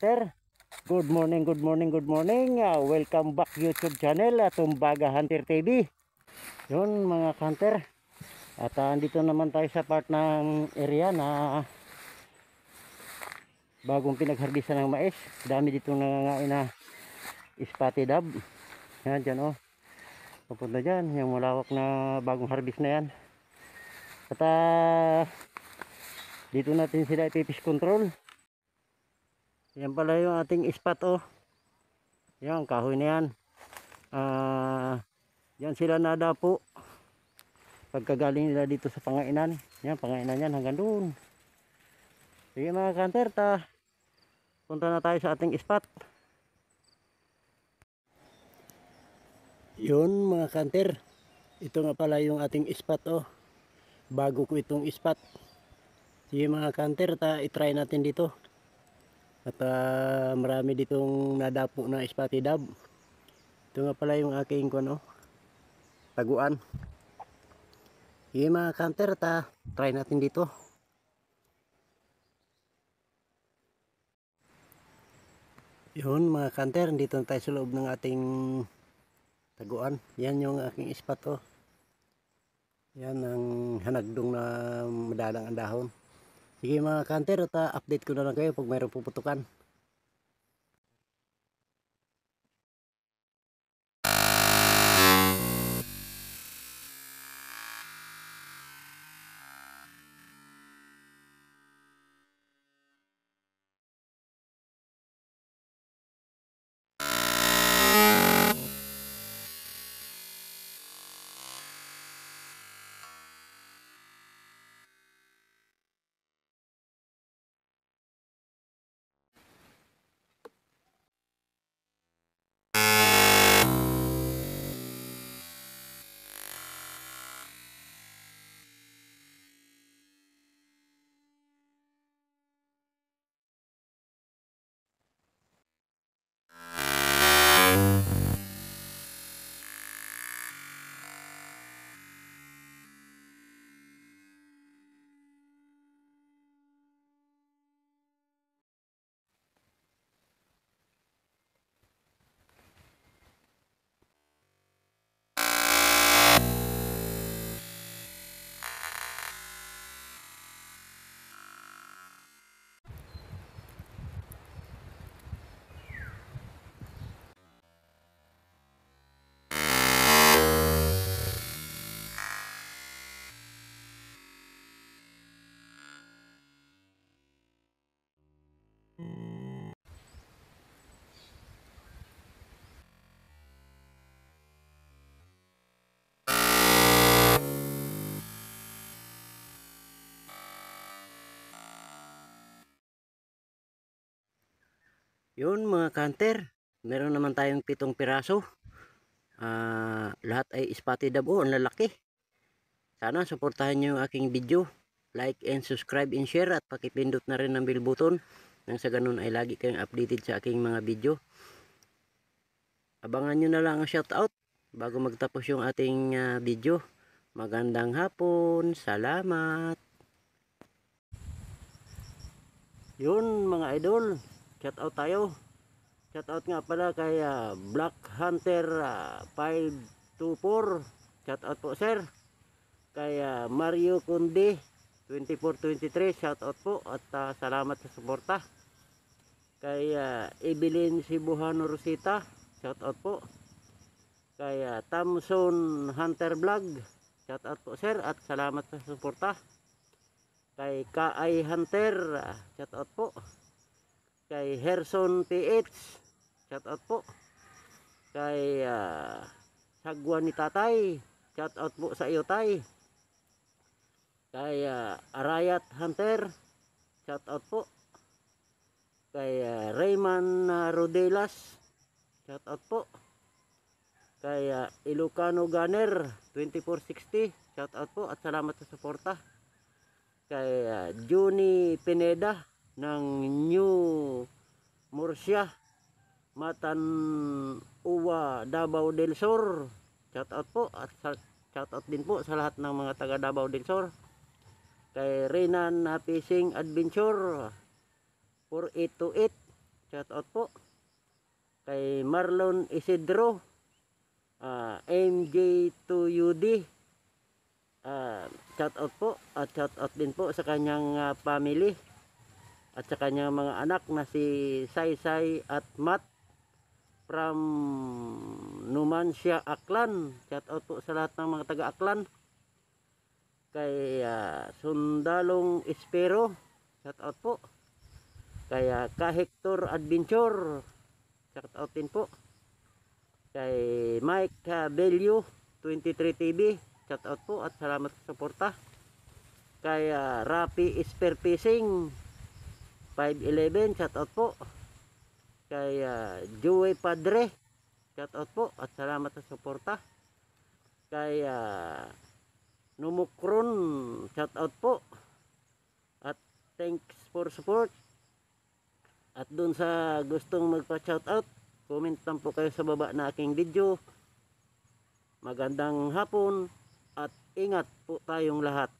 hunter. Good morning, good morning, good morning. Welcome back YouTube channel, Tumbaga Hunter TV. Yun mga hunter. At andito naman tayo sa part ng area na bagong pinagharbisan ng mais. Dami dito nangangain na spotted dove. Yan dyan oh. Papunta dyan, yung malawak na bagong harvest na yan. At dito natin sila ipipish control. Yan pala yung ating spot oh. Yan, kahoy na yan. Yan sila nadapo. Pagkagaling nila dito sa pangainan. Yan, pangainan yan hanggang doon. Sige mga hunter, punta na tayo sa ating spot. Yun mga hunter. Ito nga pala yung ating spot oh. Bago ko itong spot. Sige mga hunter, itry natin dito. At marami ditong nadapo na spotted dove. Ito nga pala yung aking taguan. Sige mga hunter, try natin dito. Yun mga hunter, dito tayo sa loob ng ating taguan. Yan yung aking spot oh. Yan ang hanagdong na madalang ang dahon. Sige mga hunter, update ko na lang kayo pag mayroong puputukan. Yun mga hunter, meron naman tayong 7 piraso. Lahat ay spotted dove oh, ang lalaki. Sana suportahan nyo yung aking video. Like and subscribe and share at pakipindot na rin ng bell button. Nang sa ganun ay lagi kayong updated sa aking mga video. Abangan nyo na lang ang shoutout bago magtapos yung ating video. Magandang hapon, salamat. Yun mga idol, shoutout tayo. Shoutout nga pala kay Black Hunter 524. Shoutout po sir. Kay Mario Kundi 2423, shoutout po at salamat sa suporta. Kay Evelyn Sibuhano Rosita, shoutout po. Kay Thompson Hunter Vlog, shoutout po sir at salamat sa suporta. Kay Kaay Hunter, shoutout po. Kay Herson PH, shoutout po. Kay Sagwan ni Tatay, shoutout po sa iyo tay. Kay Arayat Hunter, shoutout po. Kay Rayman Rodelas, shoutout po. Kay Ilocano Gunner 2460, shoutout po at salamat sa suporta. Kay Juni Pineda ng New Murcia, Matan Uwa, Davao del Sur, shoutout po at shoutout din po sa lahat ng mga taga Davao del Sur. Kay Renan Fishing Adventure 4828, shout out po. Kay Marlon Isidro, MJ2UD, shout out po. At shout out din po sa kanyang family at sa kanyang mga anak na si Saysay at Matt from Numancia, Aklan. Shout out po sa lahat ng mga taga Aklan. Kay Sundalong Espero, shout out po. Kay Ka Hector Adventure, shout out din po. Kay Mike Bello 23 TV, shout out po at salamat sa suporta. Kay Rapi Spear Fishing 511, shout out po. Kay Joey Padre, shout out po at salamat sa suporta. Kay Numukron, shout out po at thanks for support. At dun sa gustong magpa-shout out, comment lang po kayo sa baba na aking video. Magandang hapon at ingat po tayong lahat.